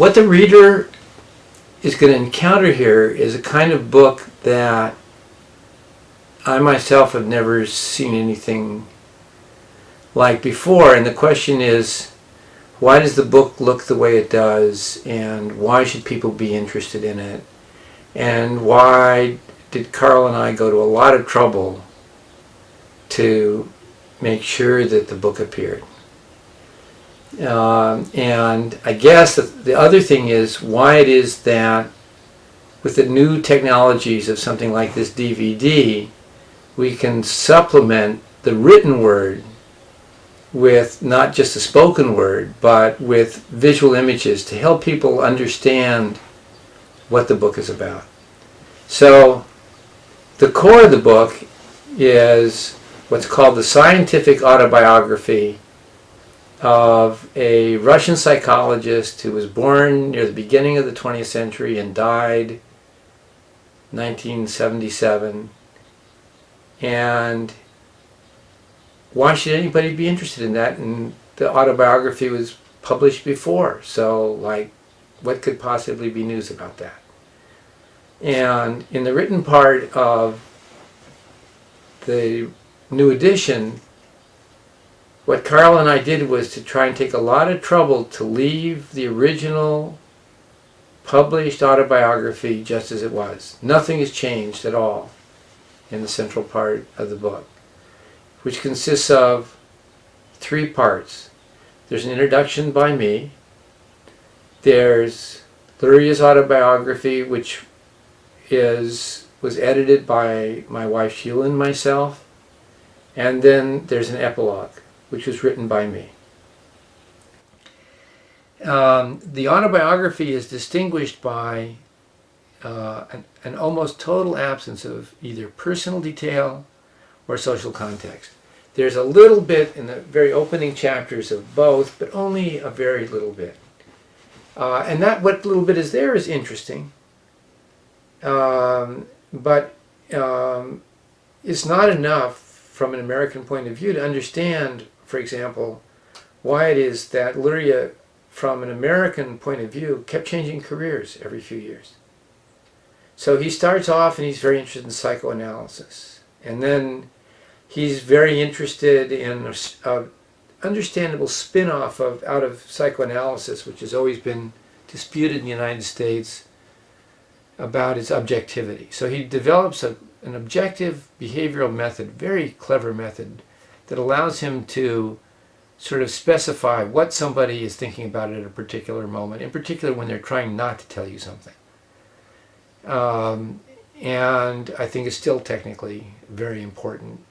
What the reader is going to encounter here is a kind of book that I myself have never seen anything like before. And the question is, why does the book look the way it does, and why should people be interested in it? And why did Carl and I go to a lot of trouble to make sure that the book appeared? And I guess the other thing is why it is that with the new technologies of something like this DVD, we can supplement the written word with not just the spoken word, but with visual images to help people understand what the book is about. So the core of the book is what's called the scientific autobiography of a Russian psychologist who was born near the beginning of the 20th century and died 1977. And why should anybody be interested in that? And the autobiography was published before, so like, what could possibly be news about that? And in the written part of the new edition, what Carl and I did was to try and take a lot of trouble to leave the original published autobiography just as it was. Nothing has changed at all in the central part of the book, which consists of 3 parts. There's an introduction by me. There's Luria's autobiography, which was edited by my wife Sheila and myself. And then there's an epilogue, which was written by me. The autobiography is distinguished by an almost total absence of either personal detail or social context. There's a little bit in the very opening chapters of both, but only a very little bit. And that what little bit is there is interesting, but it's not enough from an American point of view to understand, for example, why it is that Luria, from an American point of view, kept changing careers every few years. So he starts off and he's very interested in psychoanalysis. And then he's very interested in an understandable spin-off out of psychoanalysis, which has always been disputed in the United States about its objectivity. So he develops an objective behavioral method, very clever method, that allows him to sort of specify what somebody is thinking about at a particular moment, in particular when they're trying not to tell you something. And I think it's still technically a very important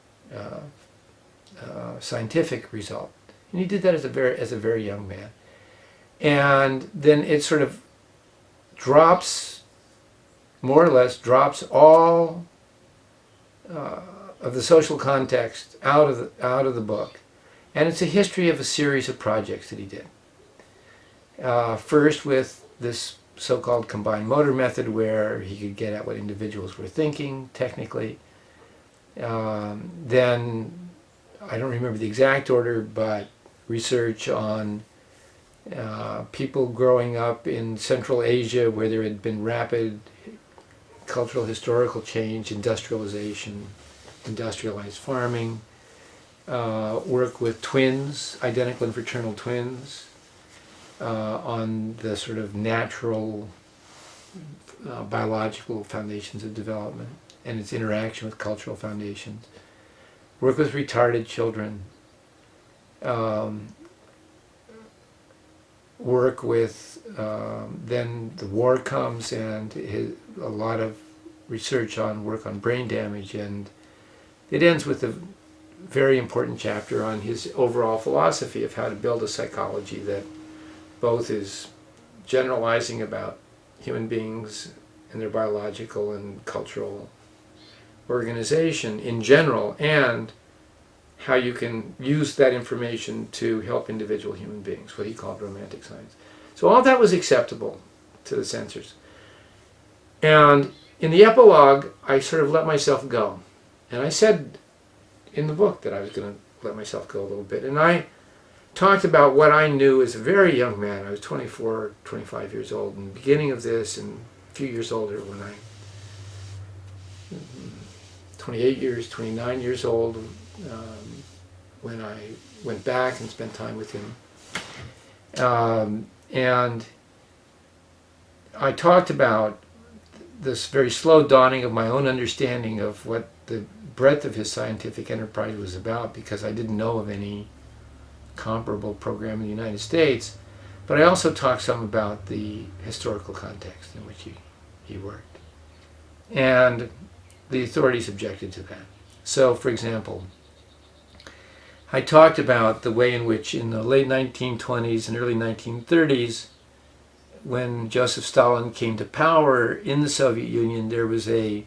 scientific result. And he did that as a very young man. And then it sort of more or less drops all of the social context out of the book. And it's a history of a series of projects that he did. First with this so-called combined motor method, where he could get at what individuals were thinking technically. Then, I don't remember the exact order, but research on people growing up in Central Asia where there had been rapid cultural historical change, industrialization, industrialized farming, work with twins, identical and fraternal twins, on the sort of natural biological foundations of development and its interaction with cultural foundations. Work with retarded children. Work with, then the war comes, and a lot of research on work on brain damage, and it ends with a very important chapter on his overall philosophy of how to build a psychology that both is generalizing about human beings and their biological and cultural organization in general, and how you can use that information to help individual human beings, what he called romantic science. So all that was acceptable to the censors. And in the epilogue, I sort of let myself go. And I said in the book that I was going to let myself go a little bit. And I talked about what I knew as a very young man. I was 24, 25 years old in the beginning of this, and a few years older when 29 years old, when I went back and spent time with him. And I talked about this very slow dawning of my own understanding of what the breadth of his scientific enterprise was about, because I didn't know of any comparable program in the United States. But I also talked some about the historical context in which he worked. And the authorities objected to that. So, for example, I talked about the way in which in the late 1920s and early 1930s, when Joseph Stalin came to power in the Soviet Union, there was a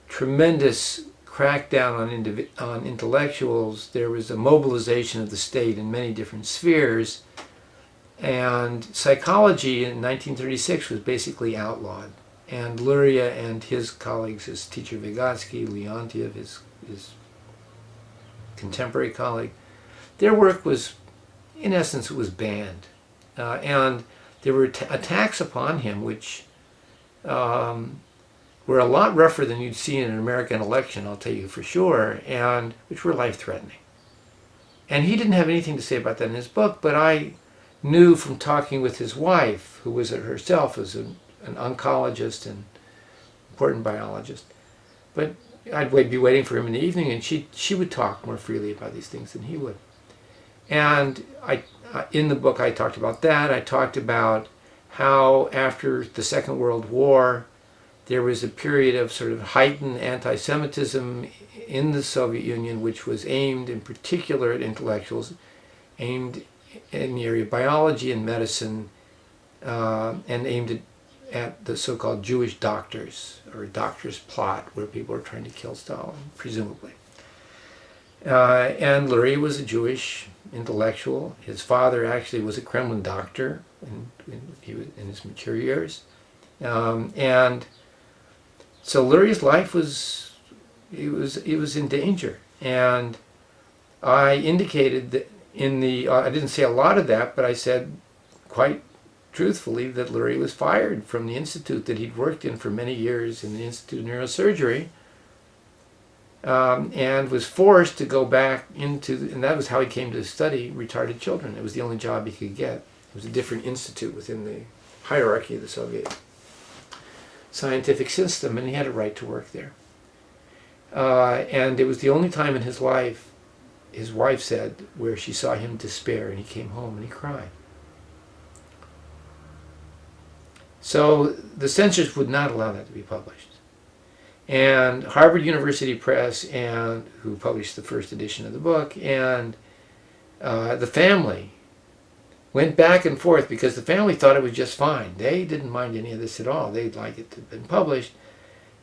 tremendous crackdown on intellectuals. There was a mobilization of the state in many different spheres, and psychology in 1936 was basically outlawed. And Luria and his colleagues, his teacher Vigotsky, Leontiev, his contemporary colleague, their work was, in essence, it was banned. And there were attacks upon him which were a lot rougher than you'd see in an American election, I'll tell you for sure, and which were life-threatening. And he didn't have anything to say about that in his book, but I knew from talking with his wife, who was herself was an oncologist and important biologist, but I'd be waiting for him in the evening, and she would talk more freely about these things than he would. And in the book I talked about that. I talked about how after the Second World War there was a period of sort of heightened anti-Semitism in the Soviet Union, which was aimed in particular at intellectuals, aimed in the area of biology and medicine, and aimed at the so-called Jewish doctors, or doctor's plot, where people were trying to kill Stalin, presumably. And Luria was a Jewish intellectual. His father actually was a Kremlin doctor in his mature years. And so Luria's life was in danger. And I indicated that I didn't say a lot of that, but I said quite truthfully that Luria was fired from the institute that he'd worked in for many years, in the Institute of Neurosurgery, and was forced to go back and that was how he came to study retarded children. It was the only job he could get. It was a different institute within the hierarchy of the Soviet scientific system, and he had a right to work there. And it was the only time in his life, his wife said, where she saw him despair, and he came home and he cried. So the censors would not allow that to be published. And Harvard University Press, who published the first edition of the book, and the family went back and forth, because the family thought it was just fine. They didn't mind any of this at all. They'd like it to have been published.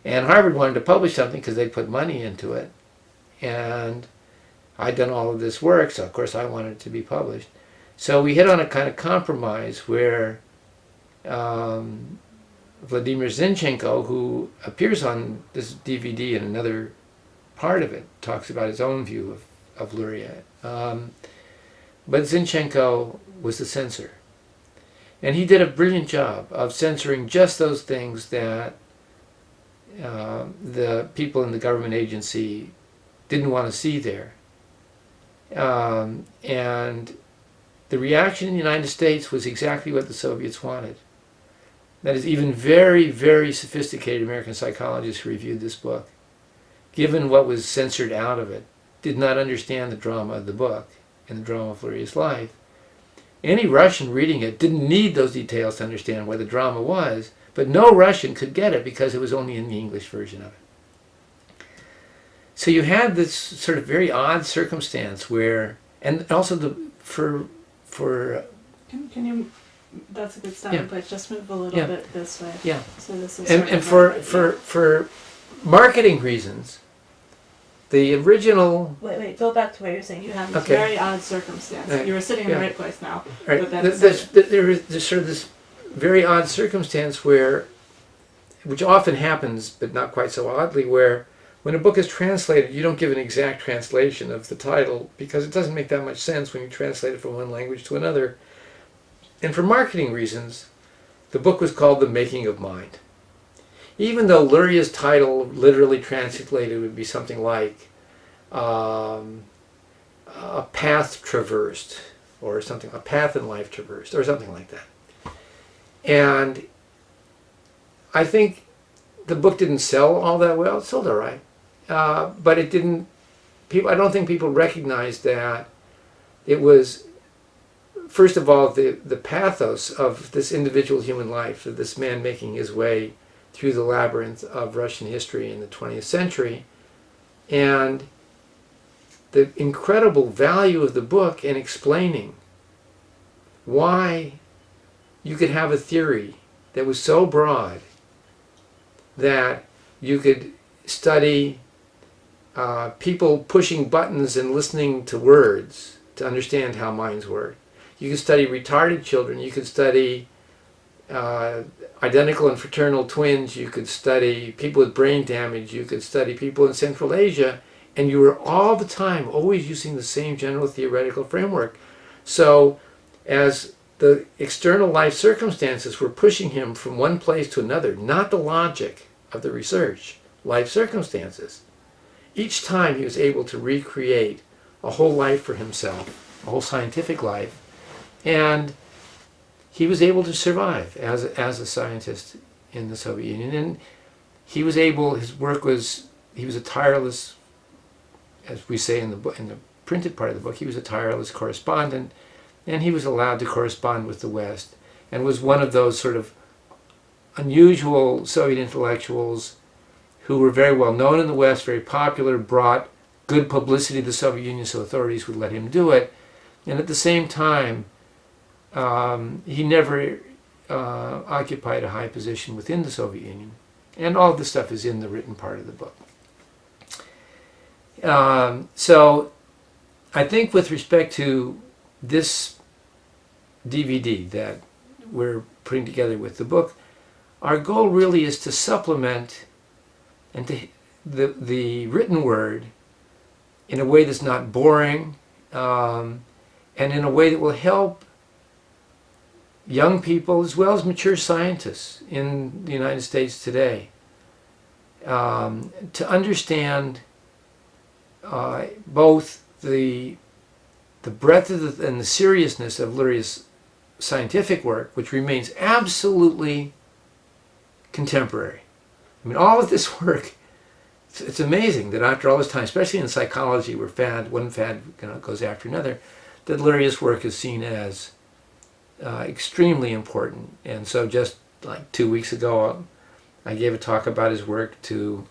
And Harvard wanted to publish something because they put money into it. And I'd done all of this work, so of course I wanted it to be published. So we hit on a kind of compromise where Vladimir Zinchenko, who appears on this DVD in another part of it, talks about his own view of Luria. But Zinchenko was the censor. And he did a brilliant job of censoring just those things that the people in the government agency didn't want to see there. And the reaction in the United States was exactly what the Soviets wanted. That is, even very, very sophisticated American psychologists who reviewed this book, given what was censored out of it, did not understand the drama of the book and the drama of Luria's life. Any Russian reading it didn't need those details to understand what the drama was, but no Russian could get it because it was only in the English version of it. So you had this sort of very odd circumstance where, and also Can you? That's a good starting place. Just move a little bit this way. Yeah. So this is. And for marketing reasons, the original. Wait. Go back to what you're saying. You had this Okay. very odd circumstance. Right. You were sitting in the right place now. Right. But then There's sort of this very odd circumstance which often happens, but not quite so oddly, where when a book is translated, you don't give an exact translation of the title because it doesn't make that much sense when you translate it from one language to another. And for marketing reasons, the book was called The Making of Mind. Even though Luria's title, literally translated, would be something like A Path Traversed, or something, A Path in Life Traversed, or something like that. And I think the book didn't sell all that well. It sold all right. But it didn't, I don't think people recognized that it was, first of all, the pathos of this individual human life, of this man making his way through the labyrinth of Russian history in the 20th century, and the incredible value of the book in explaining why you could have a theory that was so broad that you could study people pushing buttons and listening to words to understand how minds work. You could study retarded children. You could study identical and fraternal twins. You could study people with brain damage. You could study people in Central Asia. And you were all the time always using the same general theoretical framework. So as the external life circumstances were pushing him from one place to another, not the logic of the research, life circumstances, each time he was able to recreate a whole life for himself, a whole scientific life, and he was able to survive as a scientist in the Soviet Union. And he was able, his work was, he was a tireless, as we say in the book, in the printed part of the book, he was a tireless correspondent, and he was allowed to correspond with the West, and was one of those sort of unusual Soviet intellectuals who were very well known in the West, very popular, brought good publicity to the Soviet Union so authorities would let him do it. And at the same time, he never occupied a high position within the Soviet Union. And all this stuff is in the written part of the book. So I think with respect to this DVD that we're putting together with the book, our goal really is to supplement and to the written word in a way that's not boring, and in a way that will help young people as well as mature scientists in the United States today to understand both the breadth of and the seriousness of Luria's scientific work, which remains absolutely contemporary. I mean, all of this work, it's amazing that after all this time, especially in psychology where one fad goes after another, that Luria's work is seen as extremely important. And so just like 2 weeks ago, I gave a talk about his work to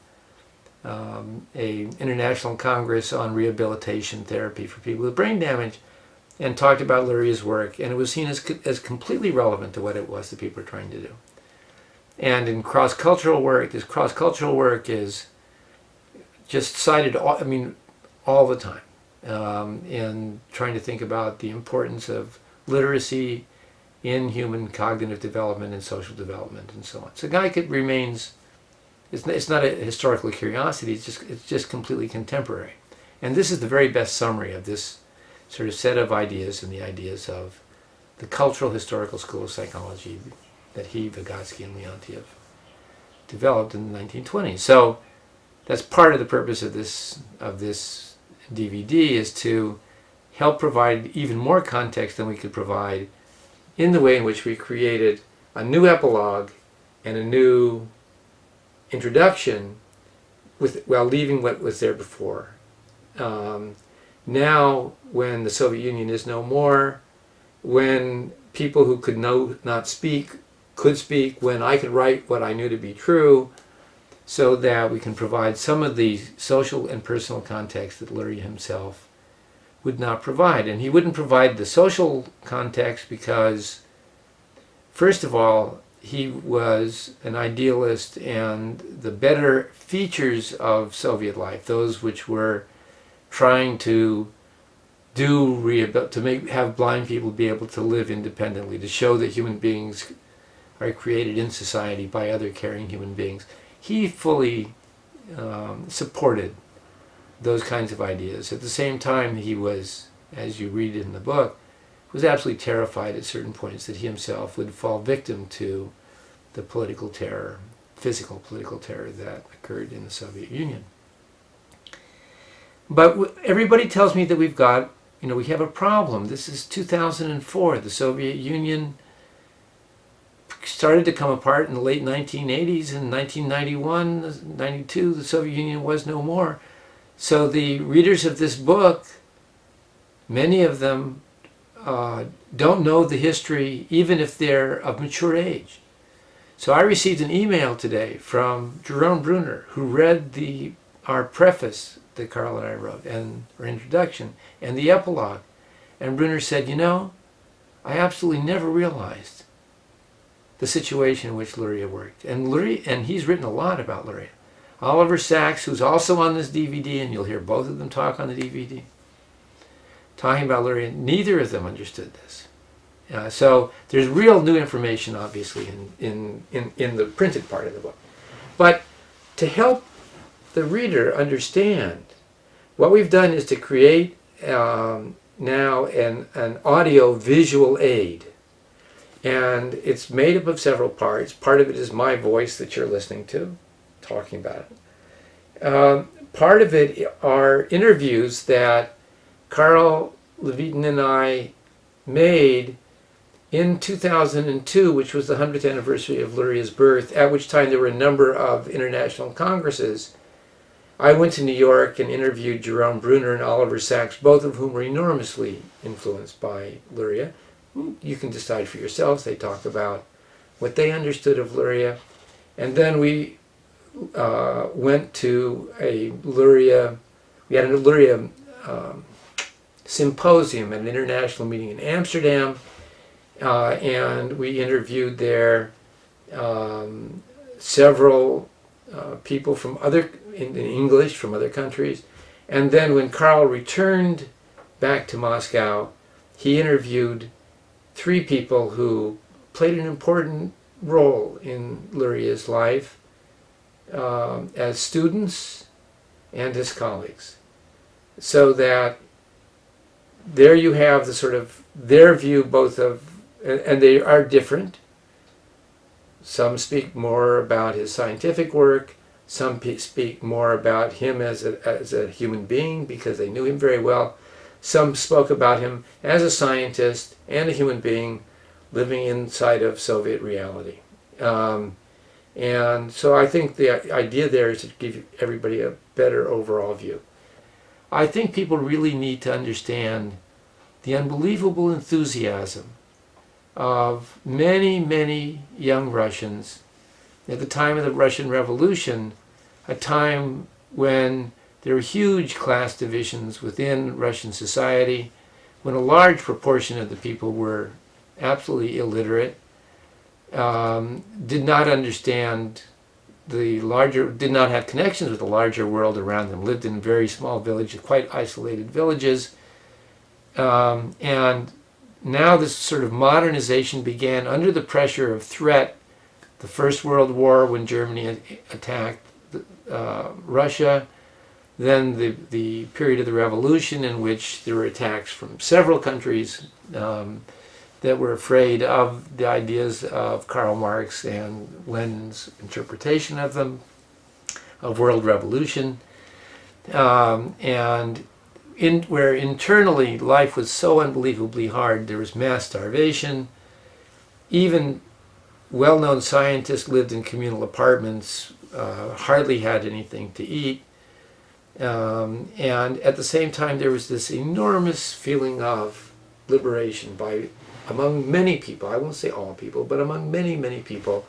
a international congress on rehabilitation therapy for people with brain damage, and talked about Luria's work, and it was seen as completely relevant to what it was that people were trying to do. And in cross-cultural work, this cross-cultural work is just cited, all the time in trying to think about the importance of literacy in human cognitive development and social development and so on. So Guyot remains, it's not a historical curiosity, it's just completely contemporary. And this is the very best summary of this sort of set of ideas and the ideas of the cultural historical school of psychology that he, Vigotsky, and Leontiev developed in the 1920s. So that's part of the purpose of this DVD, is to help provide even more context than we could provide in the way in which we created a new epilogue and a new introduction while leaving what was there before. Now, when the Soviet Union is no more, when people who could not speak could speak, when I could write what I knew to be true, so that we can provide some of the social and personal context that Luria himself would not provide. And he wouldn't provide the social context because, first of all, he was an idealist, and the better features of Soviet life, those which were trying to have blind people be able to live independently, to show that human beings are created in society by other caring human beings, he fully supported those kinds of ideas. At the same time, he was, as you read in the book, was absolutely terrified at certain points that he himself would fall victim to the political terror, physical political terror that occurred in the Soviet Union. But everybody tells me that we have a problem. This is 2004. The Soviet Union started to come apart in the late 1980s. In 1991, 92, the Soviet Union was no more. So the readers of this book, many of them don't know the history, even if they're of mature age. So I received an email today from Jerome Bruner, who read our preface that Carl and I wrote, and our introduction, and the epilogue. And Bruner said, I absolutely never realized the situation in which Luria worked. And he's written a lot about Luria. Oliver Sacks, who's also on this DVD, and you'll hear both of them talk on the DVD, talking about Luria, neither of them understood this. So there's real new information, obviously, in the printed part of the book. But to help the reader understand, what we've done is to create now an audio-visual aid. And it's made up of several parts. Part of it is my voice that you're listening to, talking about it. Part of it are interviews that Carl Levitin and I made in 2002, which was the 100th anniversary of Luria's birth, at which time there were a number of international congresses. I went to New York and interviewed Jerome Bruner and Oliver Sacks, both of whom were enormously influenced by Luria. You can decide for yourselves. They talk about what they understood of Luria. And then we went to we had a Luria symposium at an international meeting in Amsterdam, and we interviewed there several people from in English from other countries. And then when Carl returned back to Moscow, he interviewed 3 people who played an important role in Luria's life as students and as colleagues. So that there you have the sort of their view both of, and they are different. Some speak more about his scientific work. Some speak more about him as a human being because they knew him very well. Some spoke about him as a scientist and a human being living inside of Soviet reality. And so I think the idea there is to give everybody a better overall view. I think people really need to understand the unbelievable enthusiasm of many, many young Russians at the time of the Russian Revolution, a time when there were huge class divisions within Russian society, when a large proportion of the people were absolutely illiterate, did not understand did not have connections with the larger world around them, lived in very small villages, quite isolated villages. And now this sort of modernization began under the pressure of threat. The First World War, when Germany attacked Russia, then the period of the Revolution, in which there were attacks from several countries that were afraid of the ideas of Karl Marx and Lenin's interpretation of them, of world revolution, and where internally life was so unbelievably hard. There was mass starvation. Even well-known scientists lived in communal apartments, hardly had anything to eat. And at the same time, there was this enormous feeling of liberation among many people. I won't say all people, but among many, many people,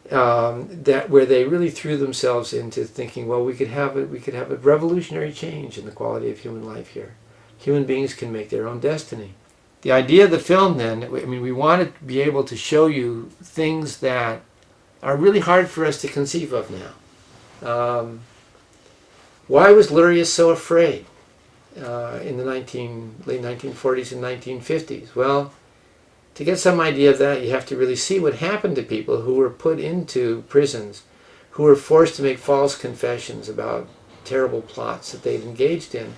where they really threw themselves into thinking, well, we could have a revolutionary change in the quality of human life here. Human beings can make their own destiny. The idea of the film, then, we wanted to be able to show you things that are really hard for us to conceive of now. Why was Luria so afraid in the late 1940s and 1950s? Well, to get some idea of that, you have to really see what happened to people who were put into prisons who were forced to make false confessions about terrible plots that they'd engaged in,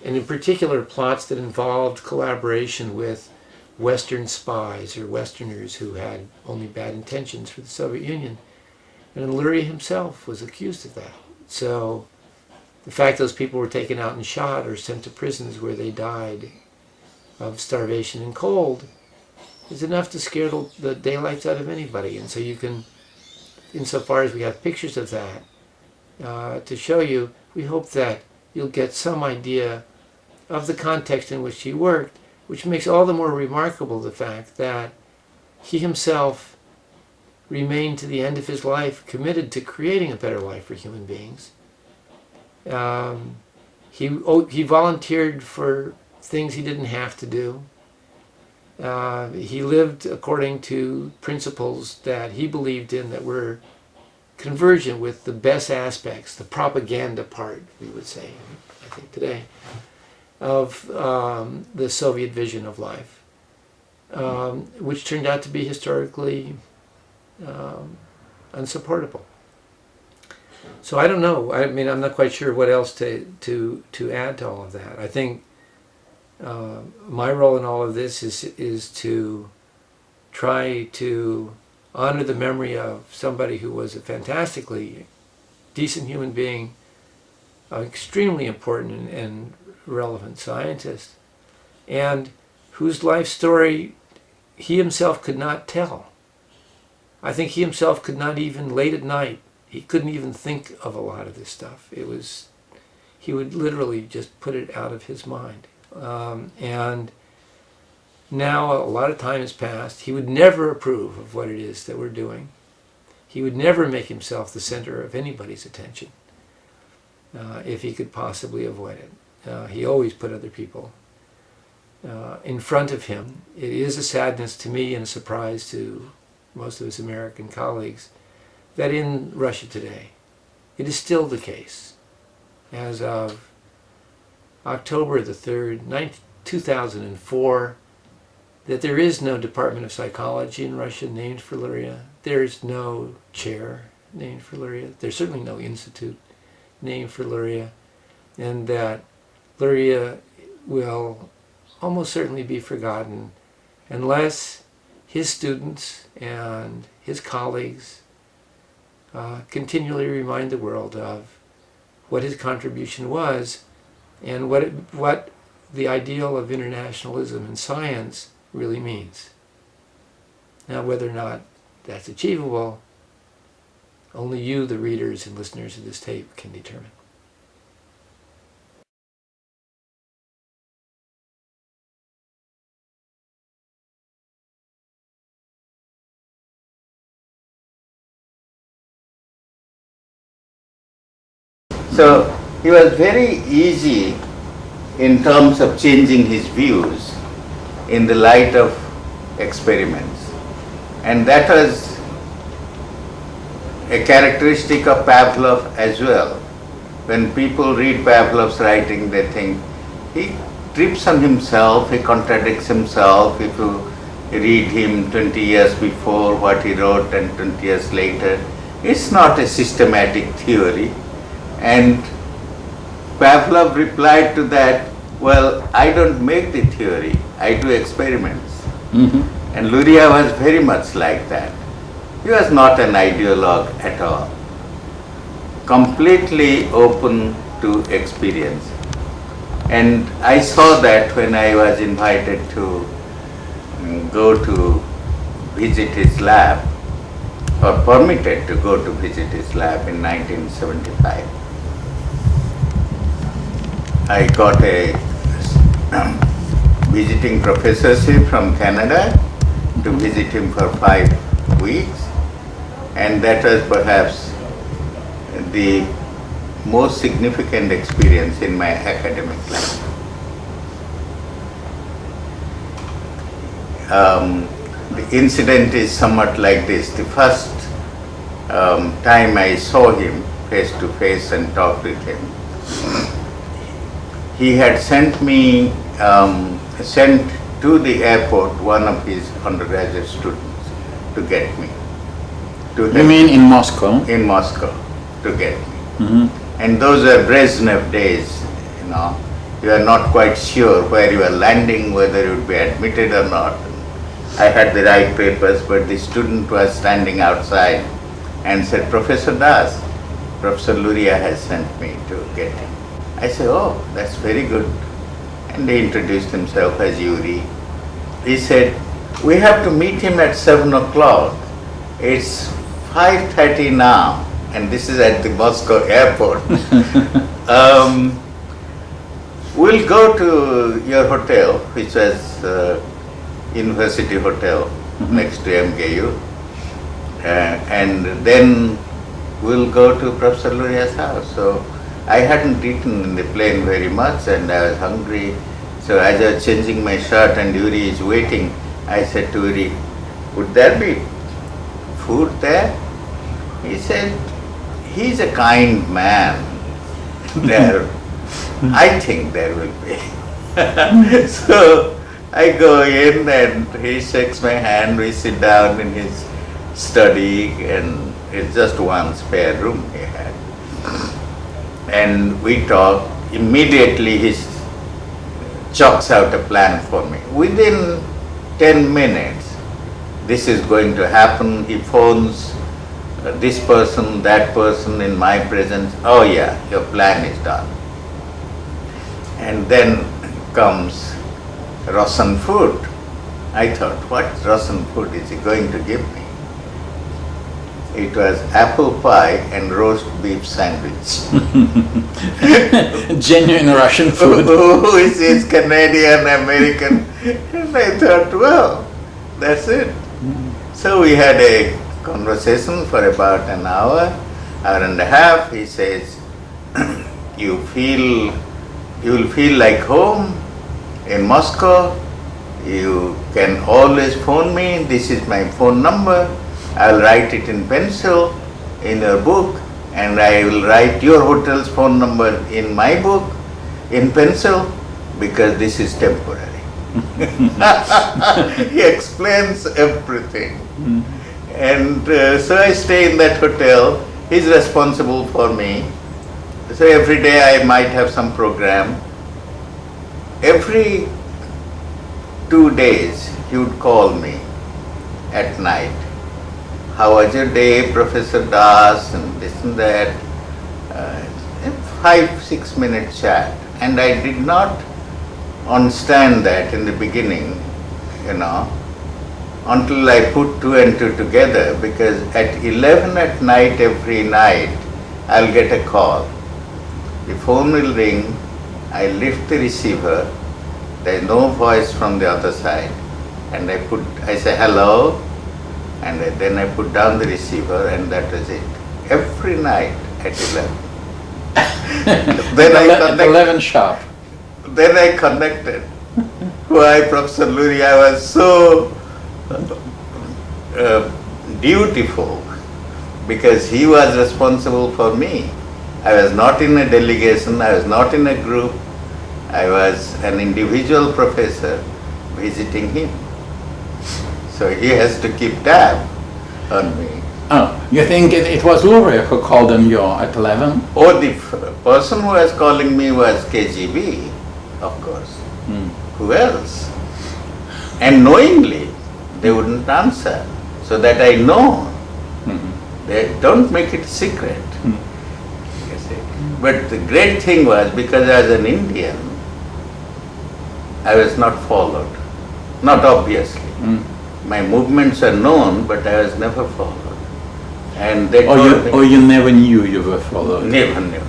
and in particular plots that involved collaboration with Western spies or Westerners who had only bad intentions for the Soviet Union. And Luria himself was accused of that. So the fact those people were taken out and shot or sent to prisons where they died of starvation and cold is enough to scare the daylights out of anybody. And so you can, insofar as we have pictures of that, to show you, we hope that you'll get some idea of the context in which he worked, which makes all the more remarkable the fact that he himself remained to the end of his life committed to creating a better life for human beings. He volunteered for things he didn't have to do. He lived according to principles that he believed in that were convergent with the best aspects, the propaganda part, we would say, I think today, of the Soviet vision of life, which turned out to be historically unsupportable. So I don't know. I mean, I'm not quite sure what else to add to all of that. I think my role in all of this is to try to honor the memory of somebody who was a fantastically decent human being, an extremely important and relevant scientist, and whose life story he himself could not tell. I think he himself could not even, late at night, he couldn't even think of a lot of this stuff. He would literally just put it out of his mind. And now a lot of time has passed. He would never approve of what it is that we're doing. He would never make himself the center of anybody's attention if he could possibly avoid it. He always put other people in front of him. It is a sadness to me and a surprise to most of his American colleagues that in Russia today, it is still the case, as of October the 3rd, 2004, that there is no Department of Psychology in Russia named for Luria. There is no chair named for Luria. There's certainly no institute named for Luria. And that Luria will almost certainly be forgotten unless his students and his colleagues continually remind the world of what his contribution was and what the ideal of internationalism in science really means. Now, whether or not that's achievable, only you, the readers and listeners of this tape, can determine. So he was very easy in terms of changing his views in the light of experiments. And that was a characteristic of Pavlov as well. When people read Pavlov's writing, they think he trips on himself, he contradicts himself. If you read him 20 years before, what he wrote, and 20 years later, it's not a systematic theory. And Pavlov replied to that, well, I don't make the theory, I do experiments. Mm-hmm. And Luria was very much like that. He was not an ideologue at all, completely open to experience. And I saw that when I was invited to go to visit his lab, or permitted to go to visit his lab in 1975. I got a visiting professorship from Canada to visit him for 5 weeks, and that was perhaps the most significant experience in my academic life. The incident is somewhat like this. The first time I saw him face to face and talked with him, he had sent to the airport one of his undergraduate students to get me. to You help mean in Moscow? in Moscow to get me. Hmm. And those were Brezhnev days, you know. You are not quite sure where you are landing, whether you would be admitted or not. I had the right papers, but the student was standing outside and said, Professor Das, Professor Luria has sent me to get him. I said, oh, that's very good. And he introduced himself as Yuri. He said, we have to meet him at 7 o'clock. It's 5:30 now, and this is at the Moscow airport. We'll go to your hotel, which was University Hotel next to MKU, and then we'll go to Professor Luria's house. So I hadn't eaten in the plane very much, and I was hungry. So as I was changing my shirt and Yuri is waiting, I said to Yuri, would there be food there? He said, he's a kind man. There, I think there will be. So I go in and he shakes my hand, we sit down in his study, and it's just one spare room he had. And we talk. Immediately he chalks out a plan for me. Within 10 minutes, this is going to happen. He phones this person, that person in my presence. Oh yeah, your plan is done. And then comes Russian food. I thought, what Russian food is he going to give me? It was apple pie and roast beef sandwich. Genuine Russian food. Which is Canadian, American. And I thought, well, that's it. So we had a conversation for about an hour and a half. He says, you'll feel like home in Moscow. You can always phone me. This is my phone number. I'll write it in pencil in your book, and I will write your hotel's phone number in my book in pencil, because this is temporary. He explains everything. And so I stay in that hotel. He's responsible for me. So every day I might have some program. Every 2 days he would call me at night. How was your day, Professor Das, and this and that. 5-6 minute chat. And I did not understand that in the beginning, until I put 2 and 2 together, because at 11 at night every night I'll get a call. The phone will ring, I lift the receiver, there's no voice from the other side, and I say hello, and then I put down the receiver, and that was it. Every night at 11. At 11 sharp. Then I connected why Professor Luria was so dutiful, because he was responsible for me. I was not in a delegation, I was not in a group, I was an individual professor visiting him. So he has to keep tab on me. Oh, you think it was Luria who called on you at 11? Oh, the person who was calling me was KGB, of course. Who else? And knowingly, they wouldn't answer, so that I know. They don't make it secret. You see. But the great thing was, because I was an Indian, I was not followed. Not obviously. My movements are known, but I was never followed. And they told me, you never knew you were followed? Never knew.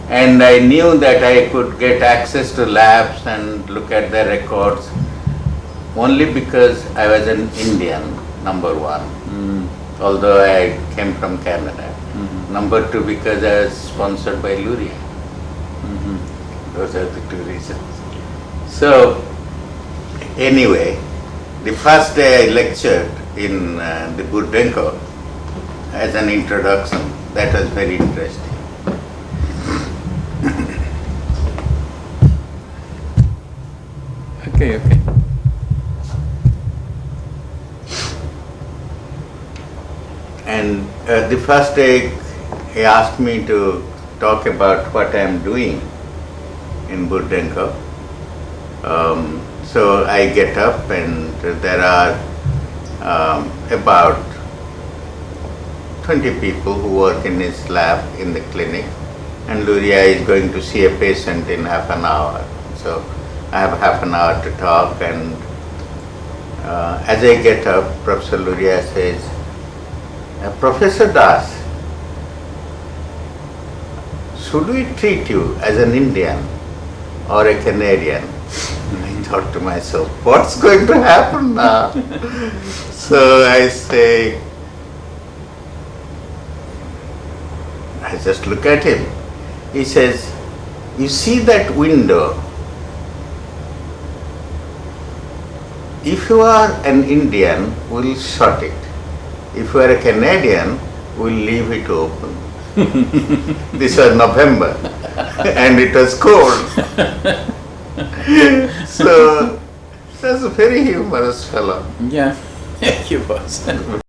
And I knew that I could get access to labs and look at their records only because I was an Indian, number one, although I came from Canada. Number two, because I was sponsored by Luria. Those are the 2 reasons. So, anyway, the first day I lectured in the Burdenko as an introduction. That was very interesting. Okay. And the first day he asked me to talk about what I am doing in Burdenko. So I get up and there are about 20 people who work in his lab in the clinic, and Luria is going to see a patient in half an hour. So I have half an hour to talk, and as I get up, Professor Luria says, Professor Das, should we treat you as an Indian or a Canadian? I thought to myself, what's going to happen now? So I say, I just look at him. He says, you see that window? If you are an Indian, we'll shut it. If you are a Canadian, we'll leave it open. This was November and it was cold. So, that's a very humorous fellow. Yeah, he was.